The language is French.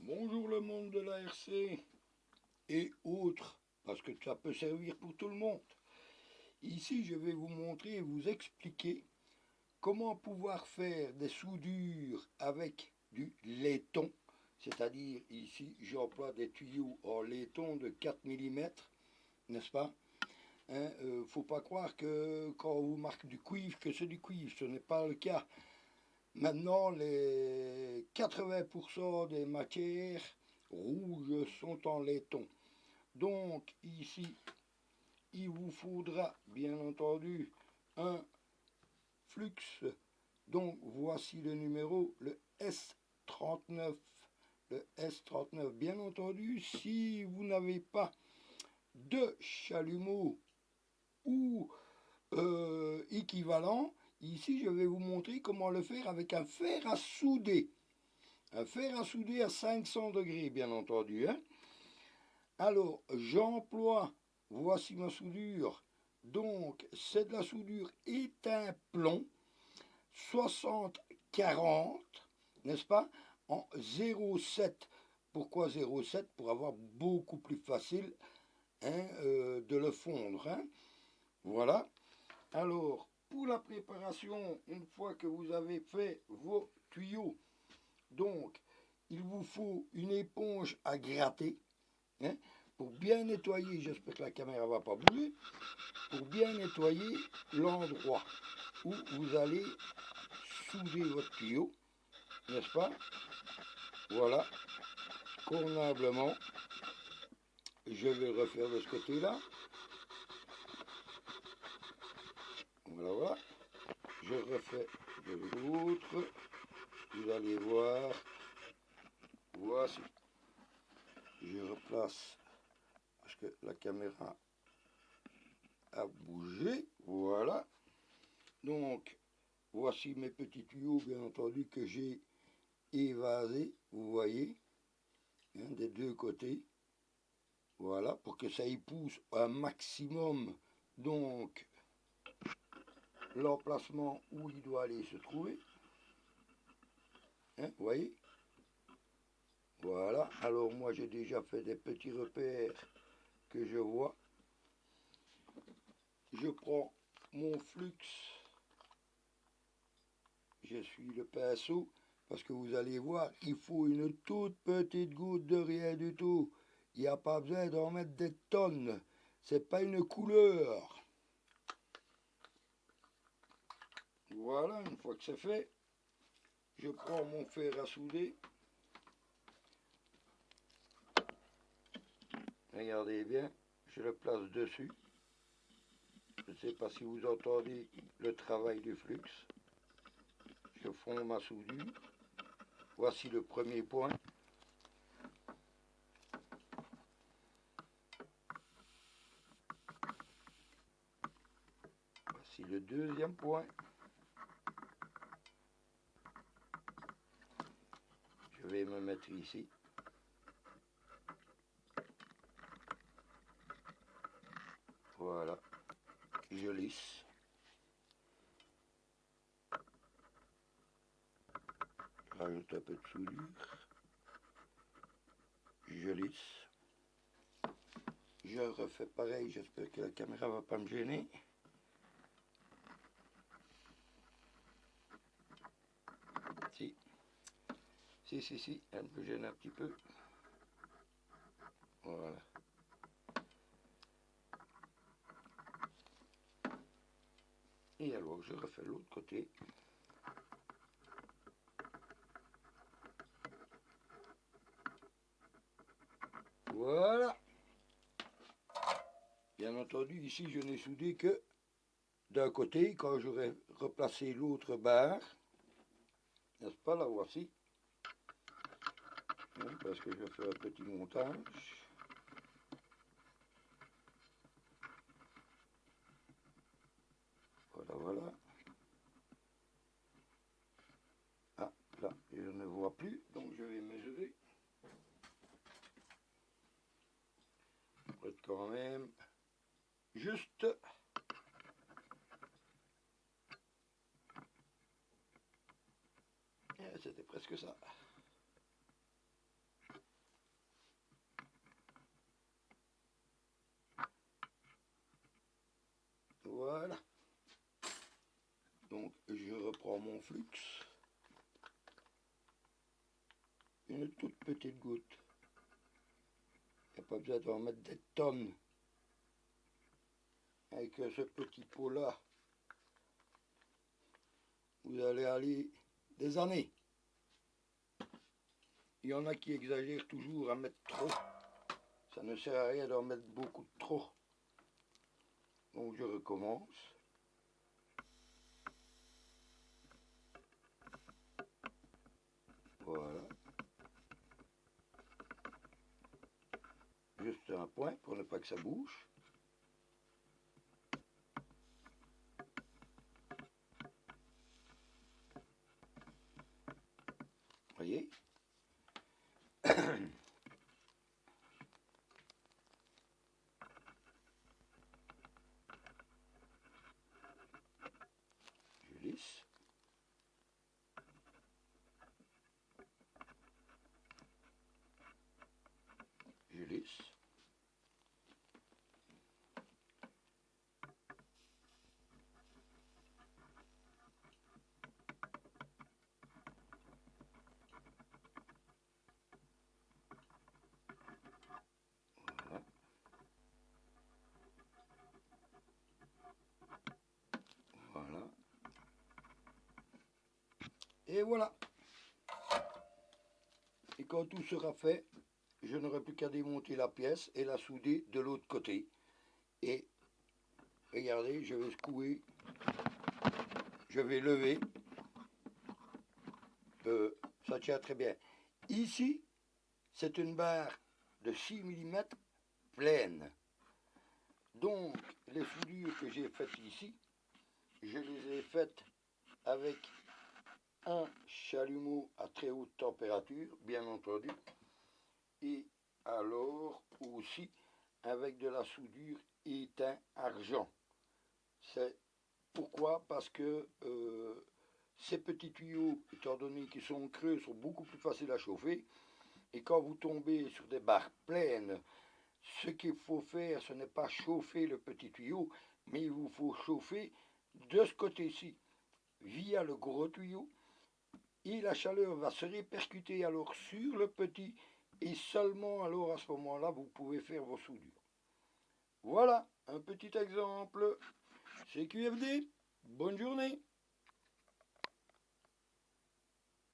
Bonjour le monde de la RC et autres, parce que ça peut servir pour tout le monde. Ici, je vais vous montrer et vous expliquer comment pouvoir faire des soudures avec du laiton. C'est-à-dire, ici, j'emploie des tuyaux en laiton de 4 mm, n'est-ce pas? Faut pas croire que quand on vous marque du cuivre, que c'est du cuivre. Ce n'est pas le cas. Maintenant, les 80% des matières rouges sont en laiton. Donc ici, il vous faudra bien entendu un flux. Donc voici le numéro, le S39. Le S39, bien entendu, si vous n'avez pas de chalumeau ou équivalent, ici je vais vous montrer comment le faire avec un fer à souder. Un fer à souder à 500 degrés, bien entendu. Alors, j'emploie, voici ma soudure. Donc, c'est de la soudure éteint plomb 60-40, n'est-ce pas, en 0,7. Pourquoi 0,7? Pour avoir beaucoup plus facile de le fondre. Voilà. Alors, pour la préparation, une fois que vous avez fait vos tuyaux, donc, il vous faut une éponge à gratter, pour bien nettoyer, j'espère que la caméra ne va pas bouger, pour bien nettoyer l'endroit où vous allez souder votre tuyau, n'est-ce pas? Voilà, convenablement. Je vais le refaire de ce côté-là. Voilà, voilà. Je refais de l'autre. Vous allez voir. Voici. Je replace parce que la caméra a bougé. Voilà. Donc, voici mes petits tuyaux, bien entendu, que j'ai évasés, vous voyez, des deux côtés. Voilà, pour que ça épouse un maximum, donc, l'emplacement où il doit aller se trouver. Vous voyez? Voilà, alors moi j'ai déjà fait des petits repères que je vois. Je prends mon flux, je suis le pinceau, parce que vous allez voir, il faut une toute petite goutte de rien du tout. Il n'y a pas besoin d'en mettre des tonnes. C'est pas une couleur. Voilà, une fois que c'est fait, je prends mon fer à souder. Regardez bien, je le place dessus. Je ne sais pas si vous entendez le travail du flux. Je fonds ma soudure. Voici le premier point. Voici le deuxième point. Je vais me mettre ici. Voilà. Je lisse. Je rajoute un peu de soudure. Je lisse. Je refais pareil, j'espère que la caméra ne va pas me gêner. Si, elle me gêne un petit peu. Voilà. Et alors, je refais l'autre côté. Voilà. Bien entendu, ici, je n'ai soudé que d'un côté, quand j'aurai replacé l'autre barre. N'est-ce pas, la voici. Parce que je fais un petit montage. Voilà, voilà. Ah, là, je ne vois plus, donc je vais mesurer. Pour être quand même juste. C'était presque ça. mon flux. Une toute petite goutte. Il n'y a pas besoin d'en mettre des tonnes. Avec ce petit pot là, vous allez aller des années. Il y en a qui exagèrent toujours à mettre trop. Ça ne sert à rien d'en mettre beaucoup de trop. Donc je recommence. Voilà. Juste un point pour ne pas que ça bouge. Voyez. Je lisse. Je lisse. Voilà. Voilà. Et voilà. Et quand tout sera fait, je n'aurai plus qu'à démonter la pièce et la souder de l'autre côté. Et regardez, je vais secouer, je vais lever. Ça tient très bien. Ici, c'est une barre de 6 mm pleine. Donc, les soudures que j'ai faites ici, je les ai faites avec un chalumeau à très haute température, bien entendu, et alors aussi avec de la soudure éteint argent. C'est pourquoi? Parce que ces petits tuyaux, étant donné qu'ils sont creux, sont beaucoup plus faciles à chauffer. Et quand vous tombez sur des barres pleines, ce qu'il faut faire, ce n'est pas chauffer le petit tuyau, mais il vous faut chauffer de ce côté-ci, via le gros tuyau, et la chaleur va se répercuter alors sur le petit, et seulement alors à ce moment-là, vous pouvez faire vos soudures. Voilà, un petit exemple. CQFD, bonne journée.